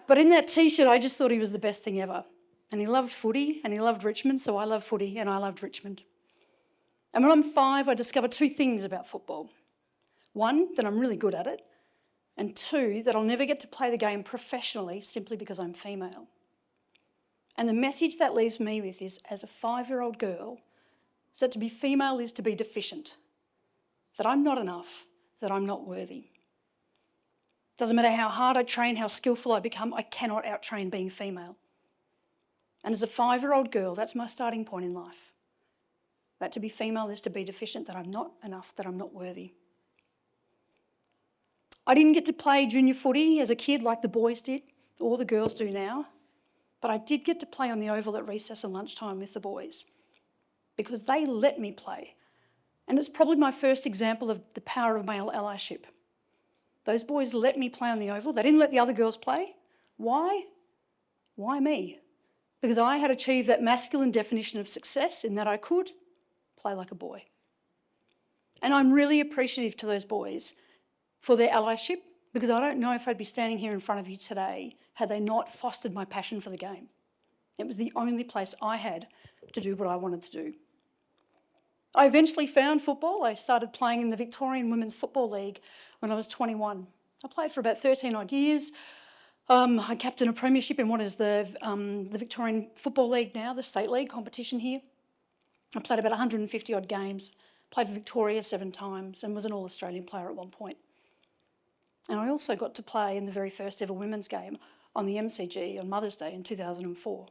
But in that T-shirt, I just thought he was the best thing ever. And he loved footy and he loved Richmond, so I loved footy and I loved Richmond. And when I'm 5, I discovered 2 things about football. 1, that I'm really good at it, and 2, that I'll never get to play the game professionally simply because I'm female. And the message that leaves me with is, as a 5-year-old girl, is that to be female is to be deficient, that I'm not enough, that I'm not worthy. Doesn't matter how hard I train, how skillful I become, I cannot out-train being female. And as a 5-year-old girl, that's my starting point in life. That to be female is to be deficient, that I'm not enough, that I'm not worthy. I didn't get to play junior footy as a kid like the boys did, or the girls do now, but I did get to play on the oval at recess and lunchtime with the boys because they let me play. And it's probably my first example of the power of male allyship. Those boys let me play on the oval. They didn't let the other girls play. Why? Why me? Because I had achieved that masculine definition of success in that I could play like a boy. And I'm really appreciative to those boys for their allyship, because I don't know if I'd be standing here in front of you today had they not fostered my passion for the game. It was the only place I had to do what I wanted to do. I eventually found football. I started playing in the Victorian Women's Football League when I was 21. I played for about 13 odd years. I captained a premiership in what is the Victorian Football League now, the state league competition here. I played about 150 odd games, played for Victoria 7 times and was an All-Australian player at one point. And I also got to play in the very first ever women's game on the MCG on Mother's Day in 2004.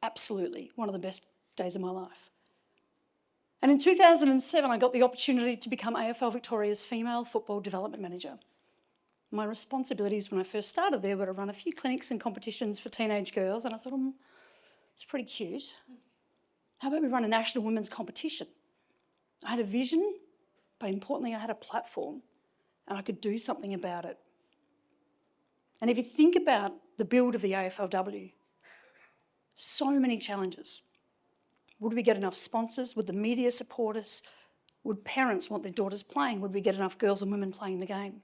Absolutely one of the best days of my life. And in 2007, I got the opportunity to become AFL Victoria's Female Football Development Manager. My responsibilities when I first started there were to run a few clinics and competitions for teenage girls, and I thought, it's pretty cute. How about we run a national women's competition? I had a vision, but importantly, I had a platform, and I could do something about it. And if you think about the build of the AFLW, so many challenges. Would we get enough sponsors? Would the media support us? Would parents want their daughters playing? Would we get enough girls and women playing the game?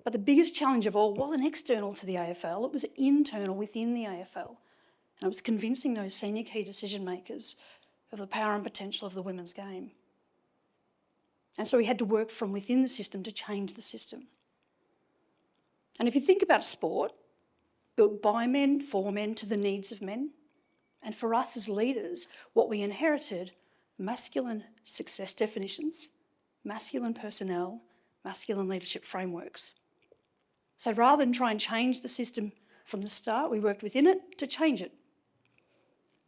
But the biggest challenge of all wasn't external to the AFL, it was internal within the AFL. And it was convincing those senior key decision makers of the power and potential of the women's game. And so we had to work from within the system to change the system. And if you think about sport, built by men, for men, to the needs of men, and for us as leaders, what we inherited, masculine success definitions, masculine personnel, masculine leadership frameworks. So rather than try and change the system from the start, we worked within it to change it.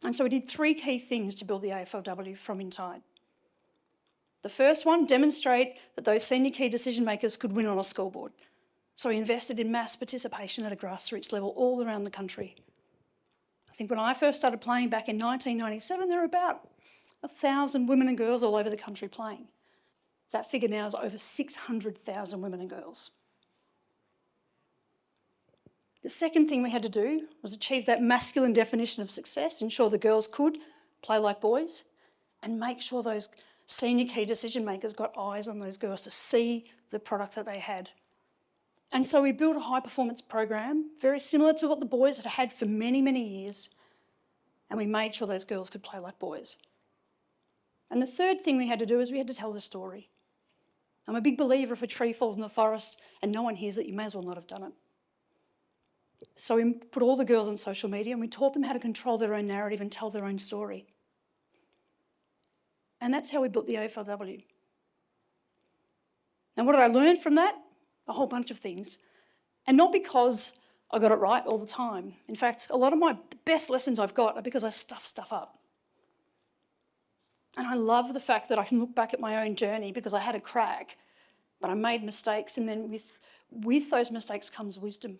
And so we did 3 key things to build the AFLW from inside. The first one, demonstrate that those senior key decision makers could win on a scoreboard. So we invested in mass participation at a grassroots level all around the country. I think when I first started playing back in 1997, there were about 1,000 women and girls all over the country playing. That figure now is over 600,000 women and girls. The second thing we had to do was achieve that masculine definition of success, ensure the girls could play like boys, and make sure those senior key decision makers got eyes on those girls to see the product that they had. And so we built a high performance program, very similar to what the boys had had for many, many years, and we made sure those girls could play like boys. And the third thing we had to do is we had to tell the story. I'm a big believer if a tree falls in the forest and no one hears it, you may as well not have done it. So we put all the girls on social media and we taught them how to control their own narrative and tell their own story. And that's how we built the AFLW. And what did I learn from that? A whole bunch of things. And not because I got it right all the time. In fact, a lot of my best lessons I've got are because I stuff stuff up. And I love the fact that I can look back at my own journey because I had a crack, but I made mistakes, and then with those mistakes comes wisdom.